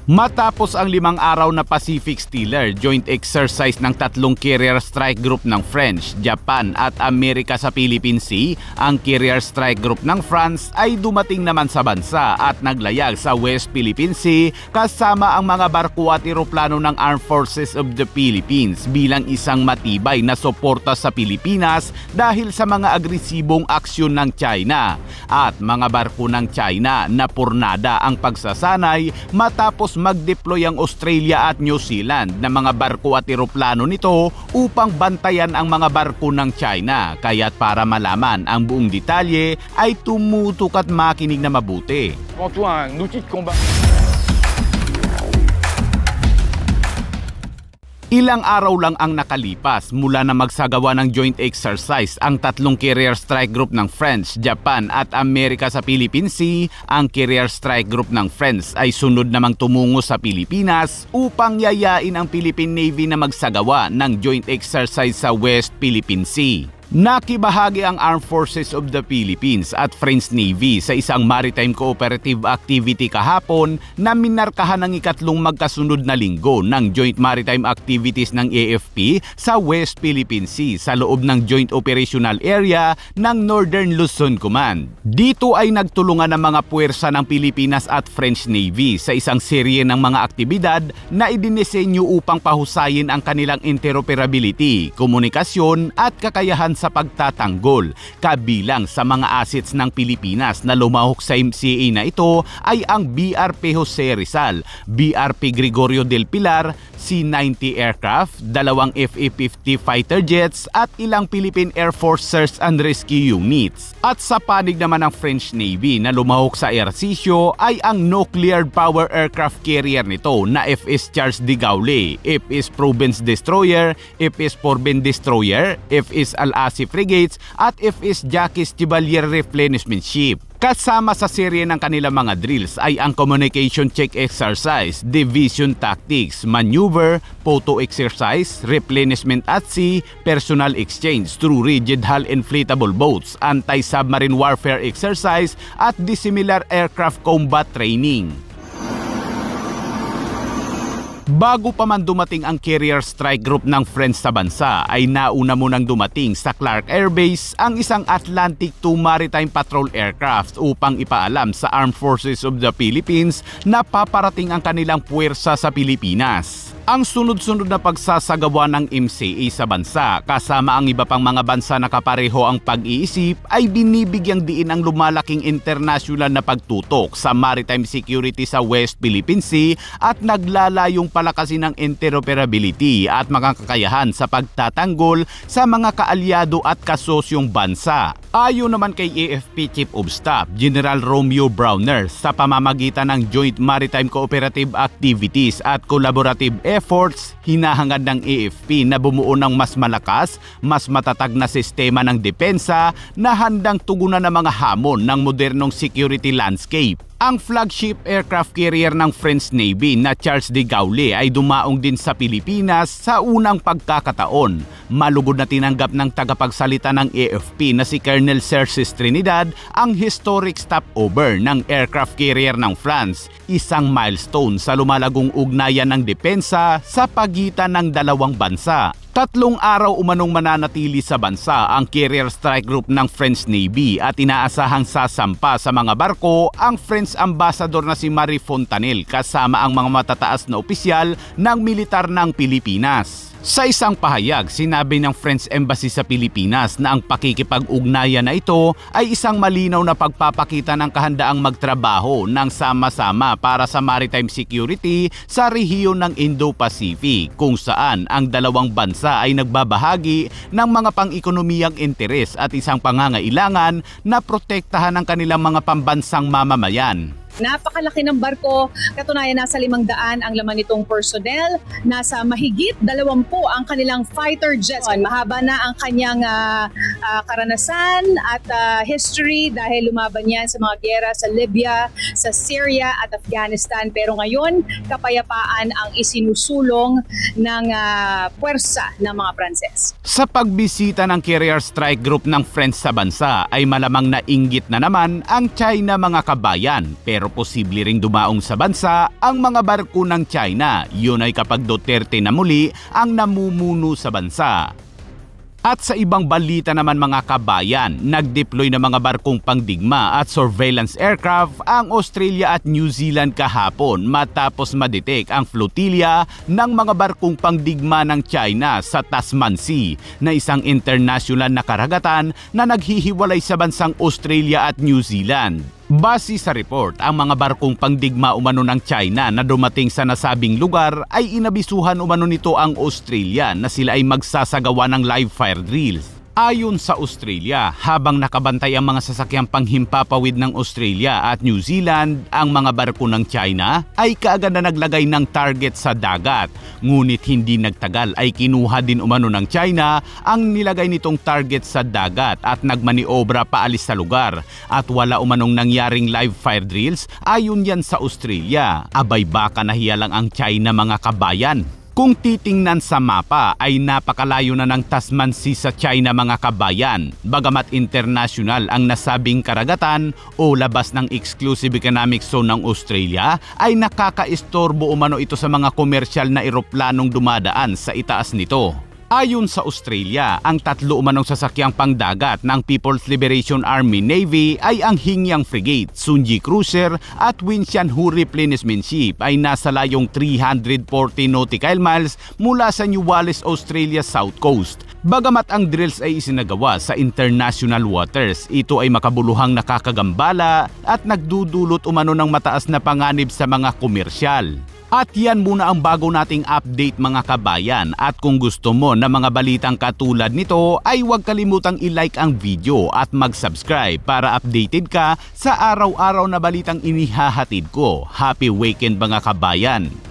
Matapos ang 5 araw na Pacific Stealer joint exercise ng 3 carrier strike group ng French, Japan at Amerika sa Philippine Sea, ang carrier strike group ng France ay dumating naman sa bansa at naglayag sa West Philippine Sea kasama ang mga barko at eroplano ng Armed Forces of the Philippines bilang isang matibay na suporta sa Pilipinas dahil sa mga agresibong aksyon ng China. At mga barko ng China na purnada ang pagsasanay matapos mag-deploy ang Australia at New Zealand na mga barko at eroplano nito upang bantayan ang mga barko ng China. Kaya't para malaman ang buong detalye ay tumutok at makinig na mabuti. Avant tout un outil de combat. Ilang araw lang ang nakalipas mula na magsagawa ng joint exercise ang 3 carrier strike group ng French, Japan at Amerika sa Philippine Sea. Ang carrier strike group ng French ay sunod namang tumungo sa Pilipinas upang yayain ang Philippine Navy na magsagawa ng joint exercise sa West Philippine Sea. Nakibahagi ang Armed Forces of the Philippines at French Navy sa isang maritime cooperative activity kahapon na minarkahan ng ikatlong magkasunod na linggo ng joint maritime activities ng AFP sa West Philippine Sea sa loob ng Joint Operational Area ng Northern Luzon Command. Dito ay nagtulungan ng mga puwersa ng Pilipinas at French Navy sa isang serye ng mga aktibidad na idinisenyo upang pahusayin ang kanilang interoperability, komunikasyon at kakayahan sa pagtatanggol. Kabilang sa mga assets ng Pilipinas na lumahok sa MCA na ito ay ang BRP Jose Rizal, BRP Gregorio del Pilar, C-90 aircraft, 2 FA-50 fighter jets at ilang Philippine Air Force Search and Rescue units. At sa panig naman ng French Navy na lumahok sa ehersisyo ay ang nuclear power aircraft carrier nito na FS Charles de Gaulle, FS Provence Destroyer, FS Porben Destroyer, FS Al-Asif Frigates at FS Jacques Chevalier Replenishment Ship. Kasama sa serye ng kanilang mga drills ay ang communication check exercise, division tactics, maneuver, photo exercise, replenishment at sea, personal exchange through rigid hull inflatable boats, anti-submarine warfare exercise at dissimilar aircraft combat training. Bago pa man dumating ang carrier strike group ng French sa bansa ay nauna munang dumating sa Clark Air Base ang isang Atlantic II Maritime Patrol Aircraft upang ipaalam sa Armed Forces of the Philippines na paparating ang kanilang puwersa sa Pilipinas. Ang sunod-sunod na pagsasagawa ng MCA sa bansa kasama ang iba pang mga bansa na kapareho ang pag-iisip ay binibigyang diin ang lumalaking international na pagtutok sa maritime security sa West Philippine Sea at naglalayong palakasin ng interoperability at mga kakayahan sa pagtatanggol sa mga kaalyado at kasosyong bansa. Ayon naman kay AFP Chief of Staff General Romeo Browner, sa pamamagitan ng Joint Maritime Cooperative Activities at Collaborative Efforts, hinahangad ng AFP na bumuo ng mas malakas, mas matatag na sistema ng depensa na handang tugunan ng mga hamon ng modernong security landscape. Ang flagship aircraft carrier ng French Navy na Charles de Gaulle ay dumaong din sa Pilipinas sa unang pagkakataon. Malugod na tinanggap ng tagapagsalita ng AFP na si Colonel Serges Trinidad ang historic stopover ng aircraft carrier ng France, isang milestone sa lumalagong ugnayan ng depensa sa pagitan ng dalawang bansa. 3 araw umanong mananatili sa bansa ang carrier strike group ng French Navy at inaasahang sasampa sa mga barko ang French Ambassador na si Marie Fontanelle kasama ang mga matataas na opisyal ng militar ng Pilipinas. Sa isang pahayag, sinabi ng French Embassy sa Pilipinas na ang pakikipag-ugnayan na ito ay isang malinaw na pagpapakita ng kahandaang magtrabaho ng sama-sama para sa maritime security sa rehiyon ng Indo-Pacific, kung saan ang dalawang bansa ay nagbabahagi ng mga pang-ekonomiyang interes at isang pangangailangan na protektahan ang kanilang mga pambansang mamamayan. Napakalaki ng barko, katunayan nasa 500 ang laman nitong personnel, nasa mahigit 20 ang kanilang fighter jets. Mahaba na ang kanyang karanasan at history dahil lumaban yan sa mga giyera sa Libya, sa Syria at Afghanistan. Pero ngayon, kapayapaan ang isinusulong ng puwersa ng mga Pranses. Sa pagbisita ng carrier strike group ng French sa bansa ay malamang nainggit na naman ang China mga kabayan, pero pero posible ring dumaong sa bansa ang mga barko ng China. Yun ay kapag Duterte na muli ang namumuno sa bansa. At sa ibang balita naman mga kabayan, nag-deploy ng mga barkong pangdigma at surveillance aircraft ang Australia at New Zealand kahapon matapos madetect ang flotilla ng mga barkong pangdigma ng China sa Tasman Sea na isang international na karagatan na naghihiwalay sa bansang Australia at New Zealand. Base sa report, ang mga barkong pangdigma umano ng China na dumating sa nasabing lugar ay inabisuhan umano nito ang Australia na sila ay magsasagawa ng live fire drills. Ayon sa Australia, habang nakabantay ang mga sasakyang panghimpapawid ng Australia at New Zealand, ang mga barko ng China ay kaagad na naglagay ng target sa dagat. Ngunit hindi nagtagal ay kinuha din umano ng China ang nilagay nitong target sa dagat at nagmaniobra paalis sa lugar. At wala umanong nangyaring live fire drills ayon yan sa Australia. Abay baka nahiya lang ang China mga kabayan. Kung titingnan sa mapa ay napakalayo na ng Tasman Sea sa China mga kabayan, bagamat international ang nasabing karagatan o labas ng exclusive economic zone ng Australia, ay nakakaistorbo umano ito sa mga komersyal na eroplanong dumadaan sa itaas nito. Ayon sa Australia, ang tatlo umanong sasakyang pangdagat ng People's Liberation Army Navy ay ang Hingyang Frigate, Sunji Cruiser at Winshan Hu Replenishment Ship ay nasa layong 340 nautical miles mula sa New Wallis, Australia South Coast. Bagamat ang drills ay isinagawa sa international waters, ito ay makabuluhang nakakagambala at nagdudulot umano ng mataas na panganib sa mga komersyal. At yan muna ang bago nating update mga kabayan, at kung gusto mo na mga balitang katulad nito ay huwag kalimutang i-like ang video at mag-subscribe para updated ka sa araw-araw na balitang inihahatid ko. Happy weekend mga kabayan!